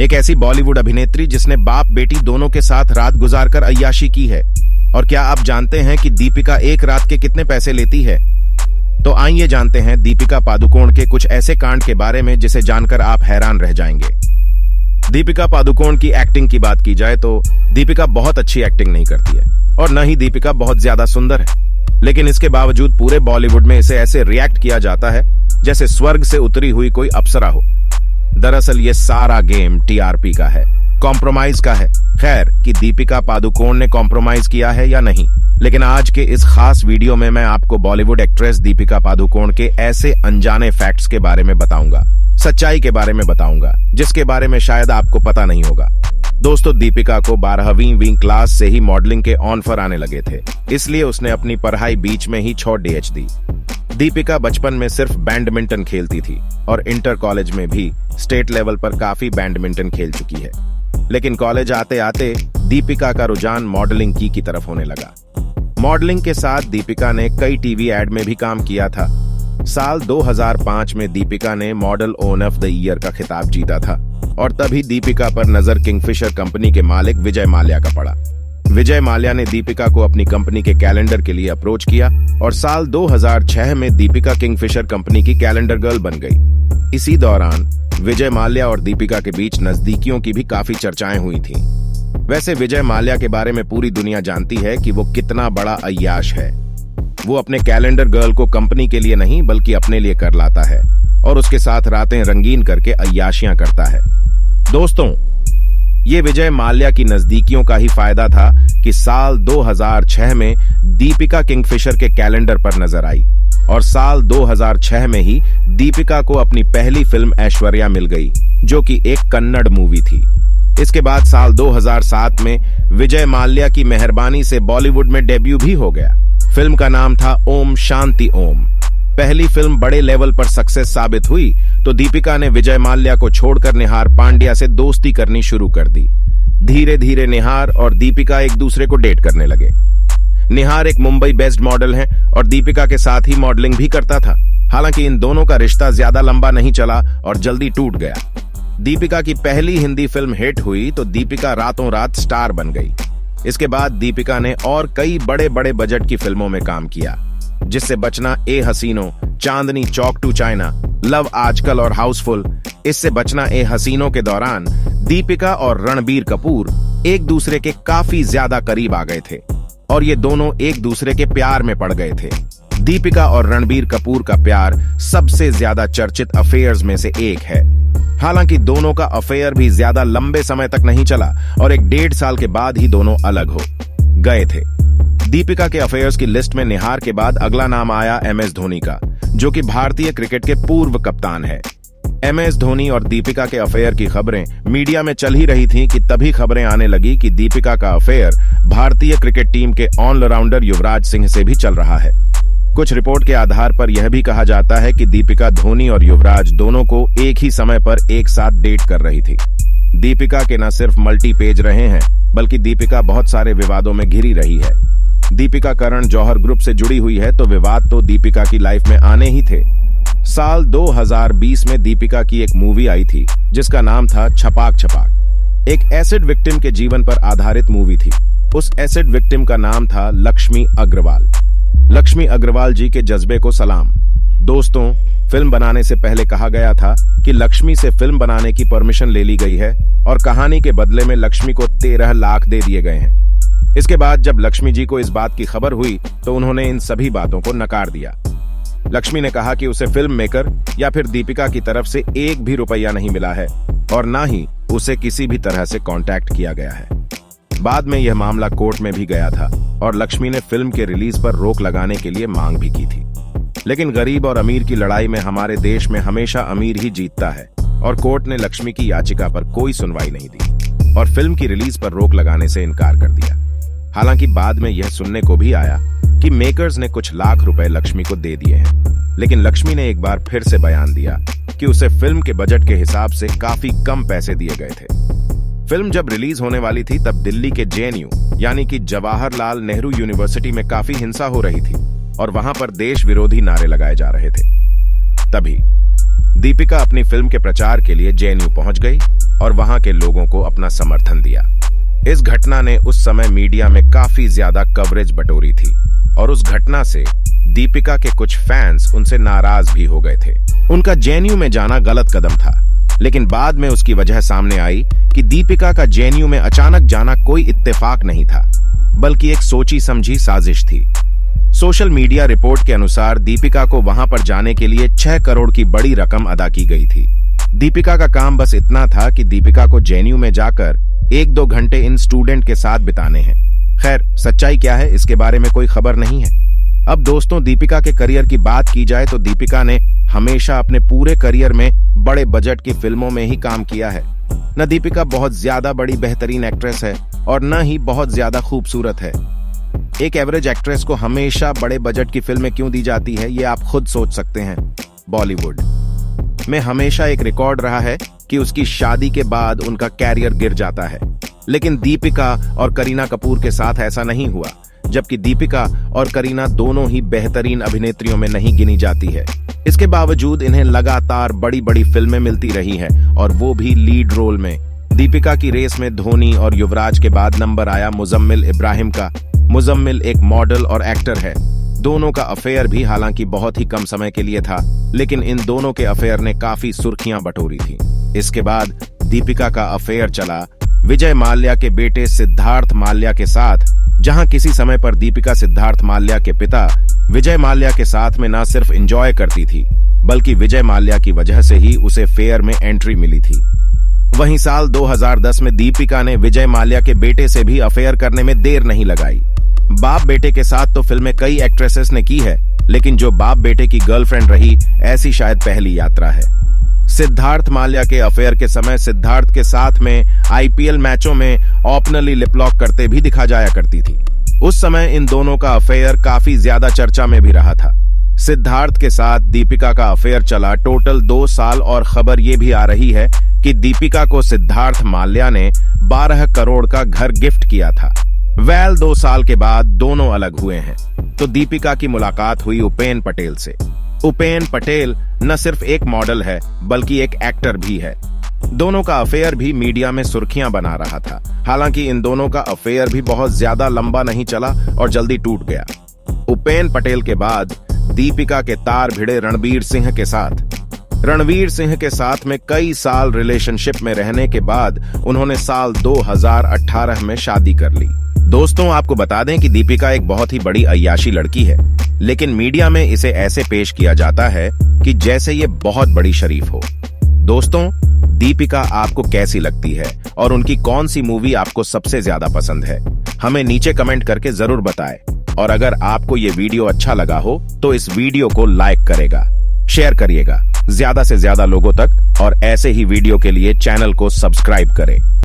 एक ऐसी बॉलीवुड अभिनेत्री जिसने बाप बेटी दोनों के साथ रात गुजारकर अय्याशी की है। और क्या आप जानते हैं कि दीपिका एक रात के कितने पैसे लेती है? तो आइए जानते हैं दीपिका पादुकोण के कुछ ऐसे कांड के बारे में जिसे जानकर आप हैरान रह जाएंगे। दीपिका पादुकोण की एक्टिंग की बात की जाए तो दीपिका बहुत अच्छी एक्टिंग नहीं करती है और न ही दीपिका बहुत ज्यादा सुंदर है, लेकिन इसके बावजूद पूरे बॉलीवुड में इसे ऐसे रिएक्ट किया जाता है जैसे स्वर्ग से उतरी हुई कोई अप्सरा हो। दरअसल ये सारा गेम टीआरपी का है, कॉम्प्रोमाइज का है। खैर कि दीपिका पादुकोण ने कॉम्प्रोमाइज किया है या नहीं, लेकिन आज के इस खास वीडियो में मैं आपको बॉलीवुड एक्ट्रेस दीपिका पादुकोण के ऐसे अनजाने फैक्ट्स के बारे में बताऊंगा, सच्चाई के बारे में बताऊंगा जिसके बारे में शायद आपको पता नहीं होगा। दोस्तों, दीपिका को 12वीं क्लास से ही मॉडलिंग के ऑफर आने लगे थे, इसलिए उसने अपनी पढ़ाई बीच में ही छोड़ दी। दीपिका बचपन में सिर्फ बैडमिंटन खेलती थी और इंटर कॉलेज में भी स्टेट लेवल पर काफी बैडमिंटन खेल चुकी है, लेकिन कॉलेज आते आते दीपिका का रुझान मॉडलिंग की तरफ होने लगा। मॉडलिंग के साथ दीपिका ने कई टीवी एड में भी काम किया था। साल 2005 में दीपिका ने model own of the year का खिताब जीता था और तभी दीपिका पर नजर किंगफिशर कंपनी के मालिक विजय माल्या का पड़ा। विजय माल्या ने दीपिका को अपनी कंपनी के कैलेंडर के लिए अप्रोच किया और साल 2006 में दीपिका किंगफिशर कंपनी की कैलेंडर गर्ल बन गई। इसी दौरान विजय माल्या और दीपिका के बीच नजदीकियों की भी काफी चर्चाएं हुई थीं। वैसे विजय माल्या के बारे में पूरी दुनिया जानती है कि वो कितना बड़ा अय्याश है। वो अपने कैलेंडर गर्ल को कंपनी के लिए नहीं बल्कि अपने लिए कर लाता है और उसके साथ रातें रंगीन करके अय्याशियां करता है। दोस्तों, ये विजय माल्या की नजदीकियों का ही फायदा था कि साल 2006 में दीपिका किंगफिशर के कैलेंडर पर नजर आई और साल 2006 में ही दीपिका को अपनी पहली फिल्म ऐश्वर्या मिल गई, जो कि एक कन्नड़ मूवी थी। इसके बाद साल 2007 में विजय माल्या की मेहरबानी से बॉलीवुड में डेब्यू भी हो गया। फिल्म का नाम था ओम शांति ओम। पहली फिल्म बड़े लेवल पर सक्सेस साबित हुई तो दीपिका ने विजय माल्या को छोड़कर निहार पांड्या से दोस्ती करनी शुरू कर दी। धीरे धीरे निहार और दीपिका एक दूसरे को डेट करने लगे। निहार एक मुंबई बेस्ड मॉडल है और दीपिका के साथ ही मॉडलिंग भी करता था। हालांकि इन दोनों का रिश्ता ज्यादा लंबा नहीं चला और जल्दी टूट गया। दीपिका की पहली हिंदी फिल्म हिट हुई तो दीपिका रातों रात स्टार बन गई। इसके बाद दीपिका ने और कई बड़े बड़े बजट की फिल्मों में काम किया, जिससे बचना ए हसीनों, Chandni Chowk to China, love आजकल और हाउसफुल। इससे बचना ए हसीनों के दौरान दीपिका और रणबीर कपूर एक दूसरे के काफी ज्यादा करीब आ गए थे और ये दोनों एक दूसरे के प्यार में पड़ गए थे। दीपिका और रणबीर कपूर का प्यार सबसे ज्यादा चर्चित अफेयर्स में से एक है। हालांकि दोनों का अफेयर भी ज्यादा लंबे समय तक नहीं चला और 1.5 साल के बाद ही दोनों अलग हो गए थे। दीपिका के अफेयर्स की लिस्ट में निहार के बाद अगला नाम आया MS धोनी का, जो कि भारतीय क्रिकेट के पूर्व कप्तान है। MS धोनी और दीपिका के अफेयर की खबरें मीडिया में चल ही रही थीं कि तभी खबरें आने लगी कि दीपिका का अफेयर भारतीय क्रिकेट टीम के ऑलराउंडर युवराज सिंह से भी चल रहा है। कुछ रिपोर्ट के आधार पर यह भी कहा जाता है कि दीपिका धोनी और युवराज दोनों को एक ही समय पर एक साथ डेट कर रही थी। दीपिका के न सिर्फ मल्टी पेज रहे हैं, बल्कि दीपिका बहुत सारे विवादों में घिरी रही है। दीपिका करण जौहर ग्रुप से जुड़ी हुई है तो विवाद तो दीपिका की लाइफ में आने ही थे। साल 2020 में दीपिका की एक मूवी आई थी जिसका नाम था छपाक छपाक। एक एसिड विक्टिम के जीवन पर आधारित मूवी थी। उस एसिड विक्टिम का नाम था लक्ष्मी अग्रवाल। लक्ष्मी अग्रवाल जी के जज्बे को सलाम। दोस्तों, फिल्म बनाने से पहले कहा गया था कि लक्ष्मी से फिल्म बनाने की परमिशन ले ली गई है और कहानी के बदले में लक्ष्मी को 13 लाख दे दिए गए हैं। इसके बाद जब लक्ष्मी जी को इस बात की खबर हुई तो उन्होंने इन सभी बातों को नकार दिया। लक्ष्मी ने कहा कि उसे फिल्म मेकर या फिर दीपिका की तरफ से एक भी रुपया नहीं मिला है और ना ही उसे किसी भी तरह से कांटेक्ट किया गया है। बाद में यह मामला कोर्ट में भी गया था और लक्ष्मी ने फिल्म के रिलीज पर रोक लगाने के लिए मांग भी की थी। लेकिन गरीब और अमीर की लड़ाई में हमारे देश में हमेशा अमीर ही जीतता है और कोर्ट ने लक्ष्मी की याचिका पर कोई सुनवाई नहीं दी और फिल्म की रिलीज पर रोक लगाने से इनकार कर दिया। हालांकि बाद में यह सुनने को भी आया कि मेकर्स ने कुछ लाख रुपए लक्ष्मी को दे दिए हैं, लेकिन लक्ष्मी ने एक बार फिर से बयान दिया कि उसे फिल्म के बजट के हिसाब से काफी कम पैसे दिए गए थे। फिल्म जब रिलीज होने वाली थी तब दिल्ली के JNU यानी कि जवाहरलाल नेहरू यूनिवर्सिटी में काफी हिंसा हो रही थी और वहां पर देश विरोधी नारे लगाए जा रहे थे। तभी दीपिका अपनी फिल्म के प्रचार के लिए जेएनयू पहुंच गई और वहां के लोगों को अपना समर्थन दिया। इस घटना ने उस समय मीडिया में काफी ज्यादा कवरेज बटोरी थी और उस घटना से दीपिका के कुछ फैंस उनसे नाराज भी हो गए थे। उनका जेएनयू में जाना गलत कदम था, लेकिन बाद में उसकी वजह सामने आई कि दीपिका का जेएनयू में अचानक जाना कोई इत्तेफाक नहीं था, बल्कि एक सोची समझी साजिश थी। सोशल मीडिया रिपोर्ट के अनुसार दीपिका को वहां पर जाने के लिए 6 करोड़ की बड़ी रकम अदा की गई थी। दीपिका का काम बस इतना था कि दीपिका को जेएनयू में जाकर 1-2 घंटे इन स्टूडेंट के साथ बिताने हैं। खैर, सच्चाई क्या है इसके बारे में कोई खबर नहीं है। अब दोस्तों, दीपिका के करियर की बात की जाए तो दीपिका ने हमेशा अपने पूरे करियर में बड़े बजट की फिल्मों में ही काम किया है। न दीपिका बहुत ज्यादा बड़ी बेहतरीन एक्ट्रेस है और न ही बहुत ज्यादा खूबसूरत है। एक एवरेज एक्ट्रेस को हमेशा बड़े बजट की फिल्में क्यों दी जाती है, ये आप खुद सोच सकते हैं। बॉलीवुड में हमेशा एक रिकॉर्ड रहा है कि उसकी शादी के बाद उनका कैरियर गिर जाता है, लेकिन दीपिका और करीना कपूर के साथ ऐसा नहीं हुआ, जबकि दीपिका और करीना दोनों ही बेहतरीन अभिनेत्रियों में नहीं गिनी जाती है। इसके बावजूद इन्हें लगातार बड़ी बड़ी फिल्में मिलती रही हैं और वो भी लीड रोल में। दीपिका की रेस में धोनी और युवराज के बाद नंबर आया मुजम्मिल इब्राहिम का। मुजम्मिल एक मॉडल और एक्टर है। दोनों का अफेयर भी हालांकि बहुत ही कम समय के लिए था, लेकिन इन दोनों के अफेयर ने काफी सुर्खियां बटोरी थी। इसके बाद दीपिका का अफेयर चला विजय माल्या के बेटे सिद्धार्थ माल्या के साथ, जहां किसी समय पर दीपिका सिद्धार्थ माल्या के पिता विजय माल्या के साथ में न सिर्फ एंजॉय करती थी, बल्कि विजय माल्या की वजह से ही उसे फेयर में एंट्री मिली थी। वहीं साल 2010 में दीपिका ने विजय माल्या के बेटे से भी अफेयर करने में देर नहीं लगाई। बाप बेटे के साथ तो फिल्में कई एक्ट्रेसेस ने की है, लेकिन जो बाप बेटे की गर्लफ्रेंड रही, ऐसी शायद पहली यात्रा है। सिद्धार्थ माल्या के अफेयर के समय सिद्धार्थ के साथ में आईपीएल मैचों में ओपनली लिप लॉक करते भी दिखा जाया करती थी। उस समय इन दोनों का अफेयर काफी ज्यादा चर्चा में भी रहा था। सिद्धार्थ के साथ दीपिका का अफेयर चला टोटल 2 साल और खबर ये भी आ रही है कि दीपिका को सिद्धार्थ माल्या ने 12 करोड़ का घर गिफ्ट किया था। 2 साल के बाद दोनों अलग हुए हैं, तो दीपिका की मुलाकात हुई उपेन पटेल से। उपेन पटेल न सिर्फ एक मॉडल है, बल्कि एक एक्टर भी है। दोनों का अफेयर भी मीडिया में सुर्खियां बना रहा था। हालांकि इन दोनों का अफेयर भी बहुत ज्यादा लंबा नहीं चला और जल्दी टूट गया। उपेन पटेल के बाद दीपिका के तार भिड़े रणवीर सिंह के साथ। रणवीर सिंह के साथ में कई साल रिलेशनशिप में रहने के बाद उन्होंने साल 2018 में शादी कर ली। दोस्तों, आपको बता दें कि दीपिका एक बहुत ही बड़ी अय्याशी लड़की है, लेकिन मीडिया में इसे ऐसे पेश किया जाता है कि जैसे ये बहुत बड़ी शरीफ हो। दोस्तों, दीपिका आपको कैसी लगती है और उनकी कौन सी मूवी आपको सबसे ज्यादा पसंद है? हमें नीचे कमेंट करके जरूर बताएं। और अगर आपको ये वीडियो अच्छा लगा हो तो इस वीडियो को लाइक करेगा, शेयर करिएगा ज्यादा से ज्यादा लोगों तक, और ऐसे ही वीडियो के लिए चैनल को सब्सक्राइब करें।